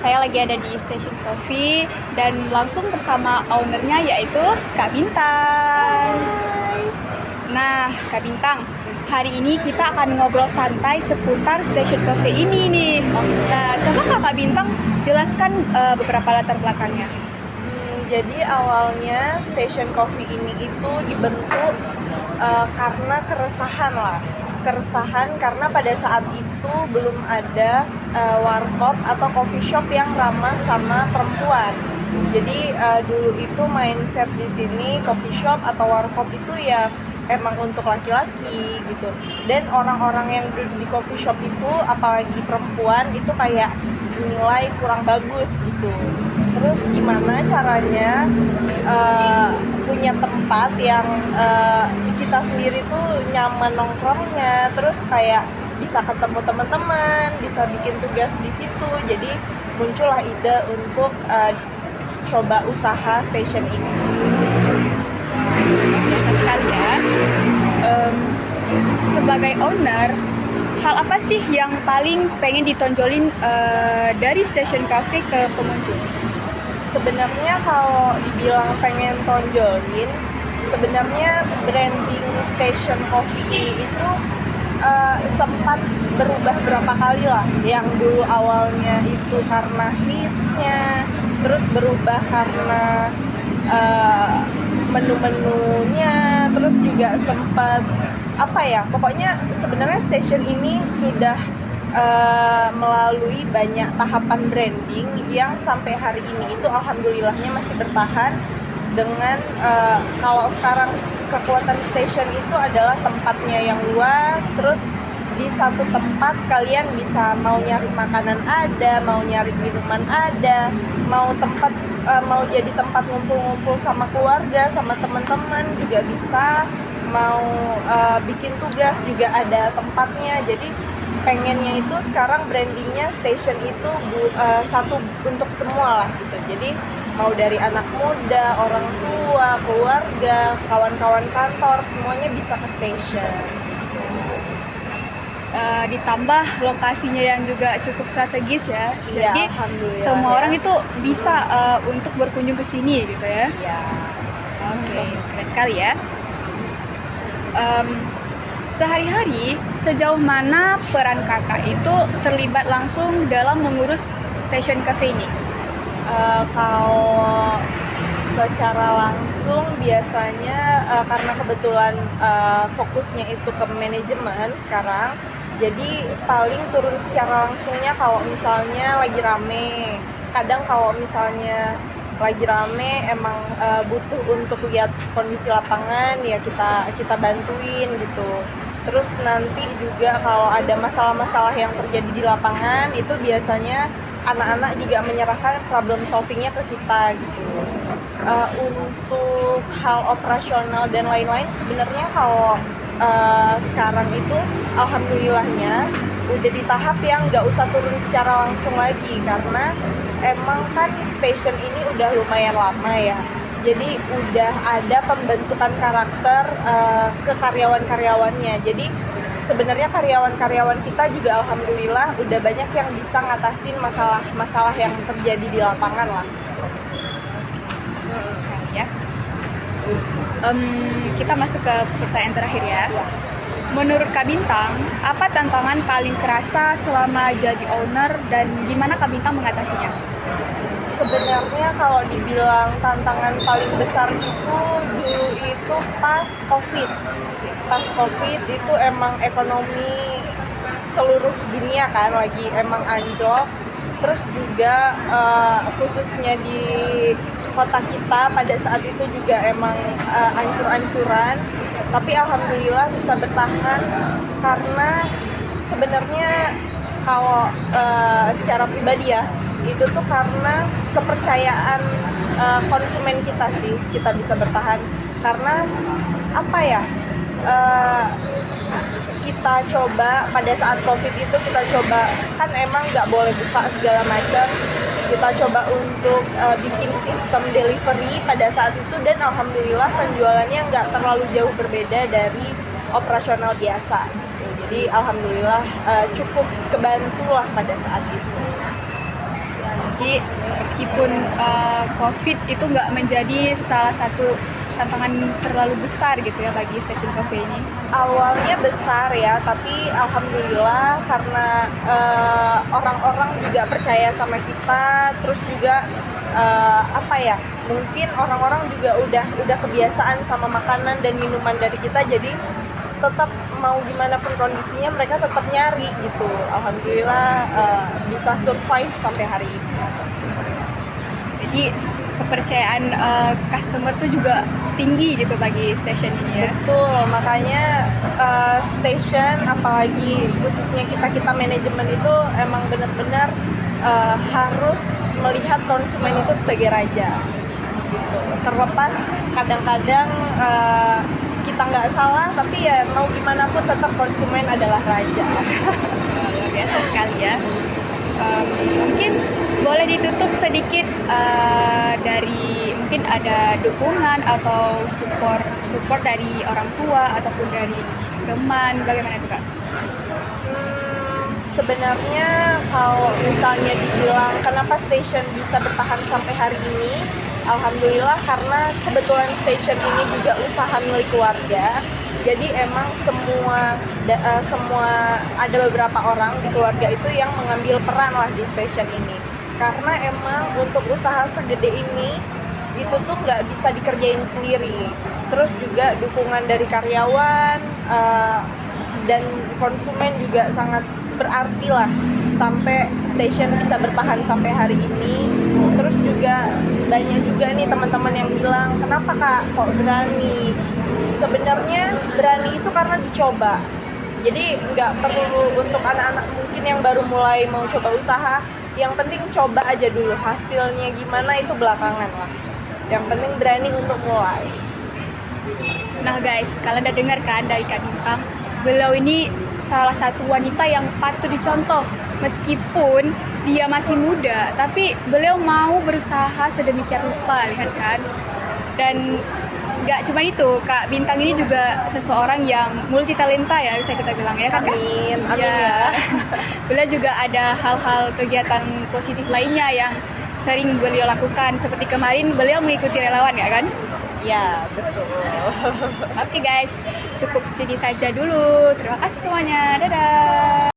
saya lagi ada di Station Coffee dan langsung bersama ownernya yaitu Kak Bintang. Nah, Kak Bintang, hari ini kita akan ngobrol santai seputar Station Coffee ini nih. Nah, coba Kak Bintang jelaskan beberapa latar belakangnya. Jadi awalnya Station Coffee ini itu dibentuk karena keresahan karena pada saat itu belum ada warkop atau coffee shop yang ramah sama perempuan. Jadi dulu itu mindset di sini coffee shop atau warkop itu ya emang untuk laki-laki gitu. Dan orang-orang yang duduk di coffee shop itu, apalagi perempuan, itu kayak dinilai kurang bagus gitu. Terus gimana caranya punya tempat yang kita sendiri tuh nyaman nongkrongnya, terus kayak bisa ketemu teman-teman, bisa bikin tugas di situ. Jadi muncullah ide untuk coba usaha station ini. Biasa sekali ya. Sebagai owner, hal apa sih yang paling pengen ditonjolin dari Station Cafe ke pengunjung? Sebenarnya kalau dibilang pengen tonjolin, sebenarnya branding Station Coffee ini itu sempat berubah berapa kali lah. Yang dulu awalnya itu karena hitsnya, terus berubah karena menu-menunya, terus juga sempat pokoknya sebenarnya station ini sudah melalui banyak tahapan branding yang sampai hari ini itu alhamdulillahnya masih bertahan dengan kalau sekarang kekuatan station itu adalah tempatnya yang luas, terus di satu tempat kalian bisa mau nyari makanan ada, mau nyari minuman ada, mau jadi tempat ngumpul-ngumpul sama keluarga, sama teman-teman juga bisa, mau bikin tugas juga ada tempatnya. Jadi pengennya itu sekarang brandingnya station itu satu untuk semua lah gitu. Jadi mau dari anak muda, orang tua, keluarga, kawan-kawan kantor, semuanya bisa ke station. Ditambah lokasinya yang juga cukup strategis ya. Iya, jadi semua orang itu bisa untuk berkunjung ke sini gitu ya. Iya. Oke, keren sekali ya. Sehari-hari sejauh mana peran kakak itu terlibat langsung dalam mengurus Station Cafe ini? Kalau secara langsung biasanya karena kebetulan fokusnya itu ke manajemen sekarang, jadi paling turun secara langsungnya kalau misalnya lagi rame. Kadang kalau misalnya lagi rame emang butuh untuk lihat kondisi lapangan, ya kita bantuin gitu. Terus nanti juga kalau ada masalah-masalah yang terjadi di lapangan, itu biasanya anak-anak juga menyerahkan problem solvingnya ke kita gitu. Untuk hal operasional dan lain-lain sebenarnya kalau sekarang itu alhamdulillahnya udah di tahap yang nggak usah turun secara langsung lagi, karena emang kan station ini udah lumayan lama ya. Jadi udah ada pembentukan karakter ke karyawan-karyawannya. Jadi sebenarnya karyawan-karyawan kita juga alhamdulillah udah banyak yang bisa ngatasin masalah-masalah yang terjadi di lapangan lah. Sekali ya. Kita masuk ke pertanyaan terakhir ya. Menurut Kak Bintang, apa tantangan paling kerasa selama jadi owner dan gimana Kak Bintang mengatasinya? Sebenarnya kalau dibilang tantangan paling besar itu dulu itu pas COVID. Pas COVID itu emang ekonomi seluruh dunia kan lagi emang anjlok. Terus juga khususnya di kota kita pada saat itu juga emang ancur-ancuran. Tapi alhamdulillah bisa bertahan karena sebenarnya kalau secara pribadi ya, itu tuh karena kepercayaan konsumen kita sih, kita bisa bertahan. Karena kita coba pada saat COVID itu, kita coba kan emang nggak boleh buka segala macam, kita coba untuk bikin sistem delivery pada saat itu, dan alhamdulillah penjualannya nggak terlalu jauh berbeda dari operasional biasa gitu. Jadi alhamdulillah cukup kebantu lah pada saat itu. Jadi Jadi meskipun COVID itu nggak menjadi salah satu tantangan terlalu besar gitu ya bagi Station Coffee ini. Awalnya besar ya, tapi alhamdulillah karena orang-orang juga percaya sama kita, terus juga mungkin orang-orang juga udah kebiasaan sama makanan dan minuman dari kita, jadi tetap mau gimana pun kondisinya mereka tetap nyari gitu. Alhamdulillah bisa survive sampai hari ini. Jadi kepercayaan customer tuh juga tinggi gitu bagi station ini ya. Betul, makanya station, apalagi khususnya kita manajemen itu emang benar-benar harus melihat konsumen itu sebagai raja gitu. Terlepas kadang-kadang kita nggak salah, tapi ya mau gimana pun tetap konsumen adalah raja. Luar biasa sekali ya. Mungkin boleh ditutup sedikit dari mungkin ada dukungan atau support dari orang tua ataupun dari teman, bagaimana itu Kak? Sebenarnya kalau misalnya dibilang kenapa station bisa bertahan sampai hari ini, alhamdulillah karena kebetulan station ini juga usaha milik keluarga. Jadi emang semua ada beberapa orang di keluarga itu yang mengambil peran lah di station ini. Karena emang untuk usaha segede ini itu tuh nggak bisa dikerjain sendiri. Terus juga dukungan dari karyawan dan konsumen juga sangat berarti lah sampai station bisa bertahan sampai hari ini. Terus juga banyak juga nih teman-teman yang bilang, kenapa Kak kok berani? Sebenarnya berani itu karena dicoba. Jadi nggak perlu untuk anak-anak mungkin yang baru mulai mau coba usaha, yang penting coba aja dulu, hasilnya gimana itu belakangan lah. Yang penting berani untuk mulai. Nah guys, kalian udah dengar kan dari Kak Bintang, beliau ini salah satu wanita yang patut dicontoh. Meskipun dia masih muda, tapi beliau mau berusaha sedemikian rupa, lihat kan. Dan nggak cuma itu, Kak Bintang ini juga seseorang yang multi talenta ya, bisa kita bilang ya kan Kak? Amin, amin ya. Beliau juga ada hal-hal kegiatan positif lainnya yang sering beliau lakukan. Seperti kemarin beliau mengikuti relawan ya kan? Ya, betul. Oke guys, cukup sini saja dulu. Terima kasih semuanya. Dadah.